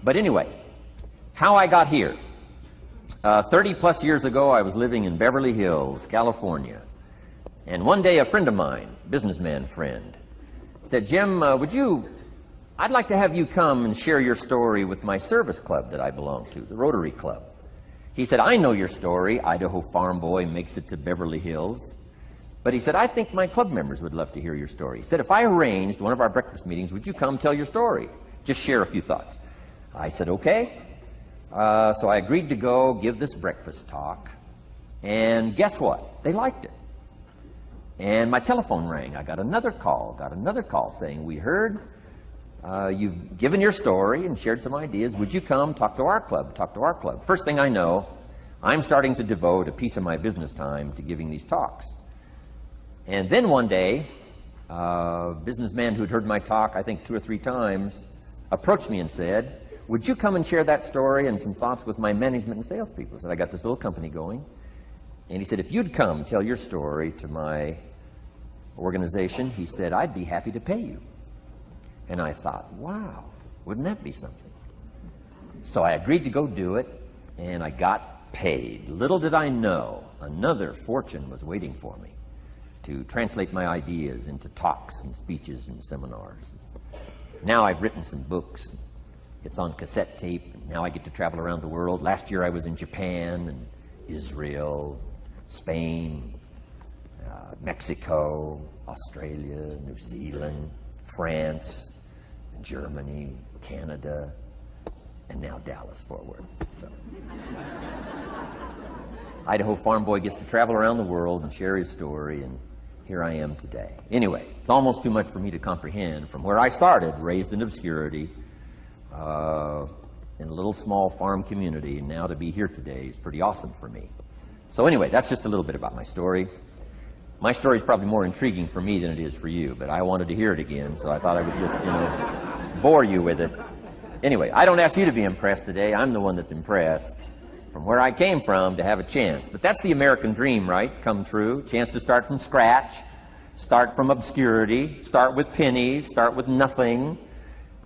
But anyway, how I got here. 30 plus years ago, I was living in Beverly Hills, California. And one day, a friend of mine, businessman friend, said, Jim, I'd like to have you come and share your story with my service club that I belong to, the Rotary Club. He said, I know your story, Idaho farm boy makes it to Beverly Hills. But he said, I think my club members would love to hear your story. He said, if I arranged one of our breakfast meetings, would you come tell your story? Just share a few thoughts. I said, okay. So I agreed to go give this breakfast talk. And guess what? They liked it. And my telephone rang. I got another call saying, we heard you've given your story and shared some ideas. Would you come talk to our club? First thing I know, I'm starting to devote a piece of my business time to giving these talks. And then one day, a businessman who'd heard my talk, I think 2 or 3 times, approached me and said, would you come and share that story and some thoughts with my management and salespeople? I said, I got this little company going. And he said, if you'd come tell your story to my organization, he said, I'd be happy to pay you. And I thought, wow, wouldn't that be something? So I agreed to go do it, and I got paid. Little did I know, another fortune was waiting for me to translate my ideas into talks and speeches and seminars. Now I've written some books. It's on cassette tape. Now I get to travel around the world. Last year I was in Japan and Israel, Spain, Mexico, Australia, New Zealand, France, Germany, Canada, and now Dallas-Fort Worth. So. Idaho farm boy gets to travel around the world and share his story, and here I am today. Anyway, it's almost too much for me to comprehend from where I started, raised in obscurity, in a little small farm community, and now to be here today is pretty awesome for me. So anyway, that's just a little bit about my story. My story is probably more intriguing for me than it is for you, but I wanted to hear it again, so I thought I would just, bore you with it. Anyway, I don't ask you to be impressed today. I'm the one that's impressed from where I came from to have a chance. But that's the American dream, right? Come true. Chance to start from scratch, start from obscurity, start with pennies, start with nothing,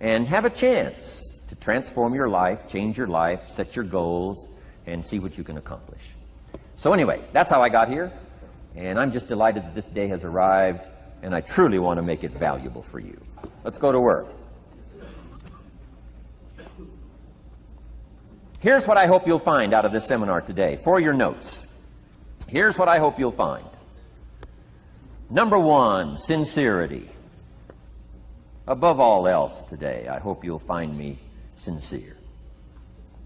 and have a chance to transform your life, change your life, set your goals, and see what you can accomplish. So anyway, that's how I got here. And I'm just delighted that this day has arrived, and I truly want to make it valuable for you. Let's go to work. Here's what I hope you'll find out of this seminar today. For your notes, here's what I hope you'll find. Number 1, sincerity. Above all else today, I hope you'll find me sincere.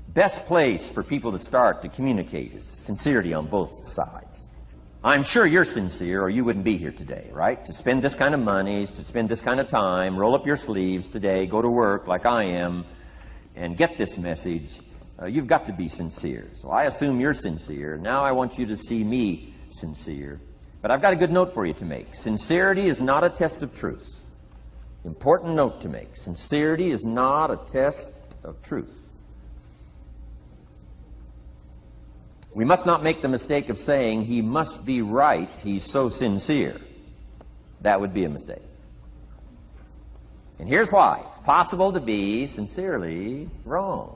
Best place for people to start to communicate is sincerity on both sides. I'm sure you're sincere or you wouldn't be here today, right? To spend this kind of money, to spend this kind of time, roll up your sleeves today, go to work like I am, and get this message. You've got to be sincere. So I assume you're sincere. Now I want you to see me sincere. But I've got a good note for you to make. Sincerity is not a test of truth. Important note to make. Sincerity is not a test of truth. We must not make the mistake of saying, he must be right, he's so sincere. That would be a mistake. And here's why. It's possible to be sincerely wrong.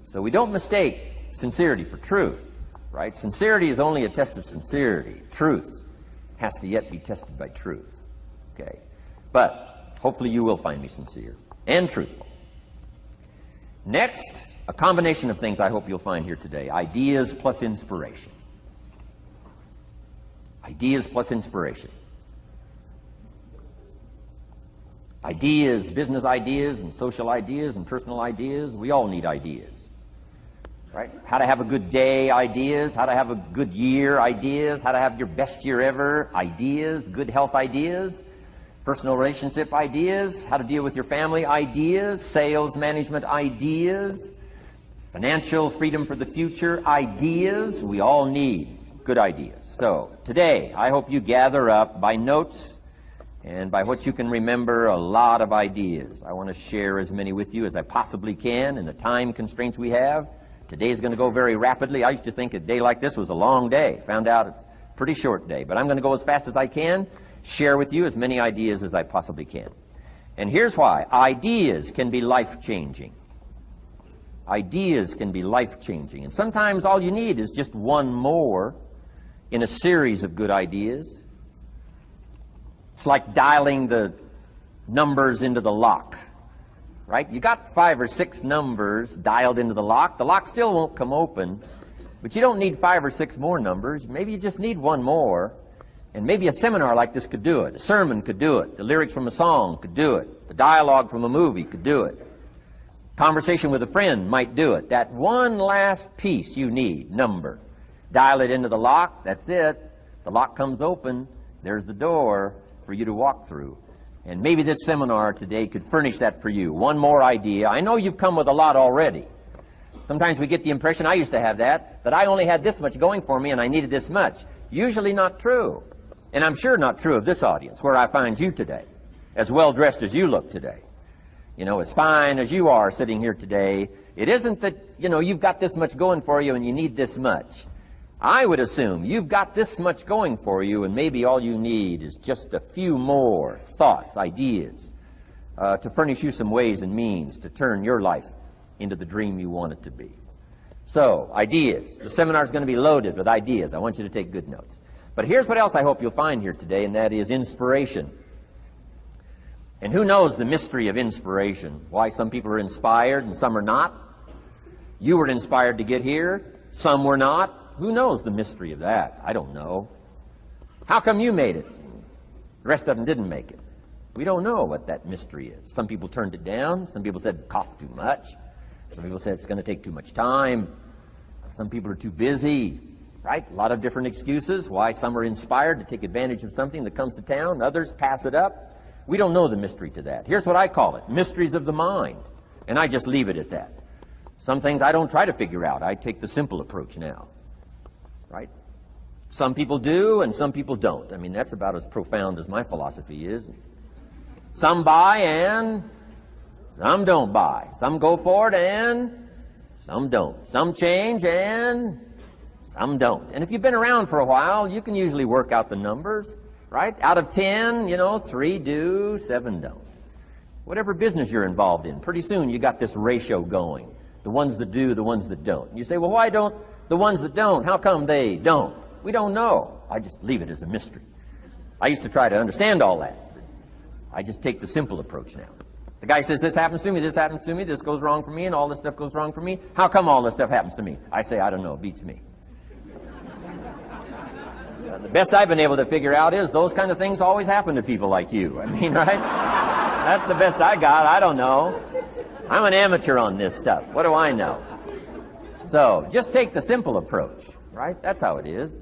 So we don't mistake sincerity for truth, right? Sincerity is only a test of sincerity. Truth has to yet be tested by truth, okay? But hopefully you will find me sincere and truthful. Next, a combination of things I hope you'll find here today. Ideas plus inspiration. Ideas plus inspiration. Ideas, business ideas and social ideas and personal ideas, we all need ideas. Right? How to have a good day ideas, how to have a good year ideas, how to have your best year ever ideas, good health ideas, personal relationship ideas, how to deal with your family ideas, sales management ideas, financial freedom for the future ideas. We all need good ideas. So today, I hope you gather up by notes and by what you can remember a lot of ideas. I want to share as many with you as I possibly can in the time constraints we have. Today is going to go very rapidly. I used to think a day like this was a long day. Found out it's a pretty short day. But I'm going to go as fast as I can, share with you as many ideas as I possibly can. And here's why. Ideas can be life-changing. Ideas can be life-changing. And sometimes all you need is just one more in a series of good ideas. It's like dialing the numbers into the lock, right? You got 5 or 6 numbers dialed into the lock. The lock still won't come open, but you don't need 5 or 6 more numbers. Maybe you just need one more. And maybe a seminar like this could do it. A sermon could do it. The lyrics from a song could do it. The dialogue from a movie could do it. Conversation with a friend might do it. That one last piece you need, number. Dial it into the lock, that's it. The lock comes open, there's the door for you to walk through. And maybe this seminar today could furnish that for you. One more idea. I know you've come with a lot already. Sometimes we get the impression, I used to have that I only had this much going for me and I needed this much. Usually not true. And I'm sure not true of this audience, where I find you today, as well dressed as you look today. You know, as fine as you are sitting here today, it isn't that, you know, you've got this much going for you and you need this much. I would assume you've got this much going for you and maybe all you need is just a few more thoughts, ideas, to furnish you some ways and means to turn your life into the dream you want it to be. So, ideas. The seminar is going to be loaded with ideas. I want you to take good notes. But here's what else I hope you'll find here today, and that is inspiration. And who knows the mystery of inspiration? Why some people are inspired and some are not? You were inspired to get here, some were not. Who knows the mystery of that? I don't know. How come you made it? The rest of them didn't make it. We don't know what that mystery is. Some people turned it down. Some people said it costs too much. Some people said it's going to take too much time. Some people are too busy. Right? A lot of different excuses why some are inspired to take advantage of something that comes to town. Others pass it up. We don't know the mystery to that. Here's what I call it. Mysteries of the mind. And I just leave it at that. Some things I don't try to figure out. I take the simple approach now. Right? Some people do and some people don't. I mean, that's about as profound as my philosophy is. Some buy and some don't buy. Some go for it and some don't. Some change and some don't. And if you've been around for a while, you can usually work out the numbers, right? Out of 10, 3 do, 7 don't. Whatever business you're involved in, pretty soon you got this ratio going. The ones that do, the ones that don't. You say, well, why don't the ones that don't, how come they don't? We don't know. I just leave it as a mystery. I used to try to understand all that. I just take the simple approach now. The guy says, this happens to me, this goes wrong for me, and all this stuff goes wrong for me. How come all this stuff happens to me? I say, I don't know, it beats me. The best I've been able to figure out is those kind of things always happen to people like you. I mean, right? That's the best I got. I don't know. I'm an amateur on this stuff. What do I know? So, just take the simple approach, right? That's how it is.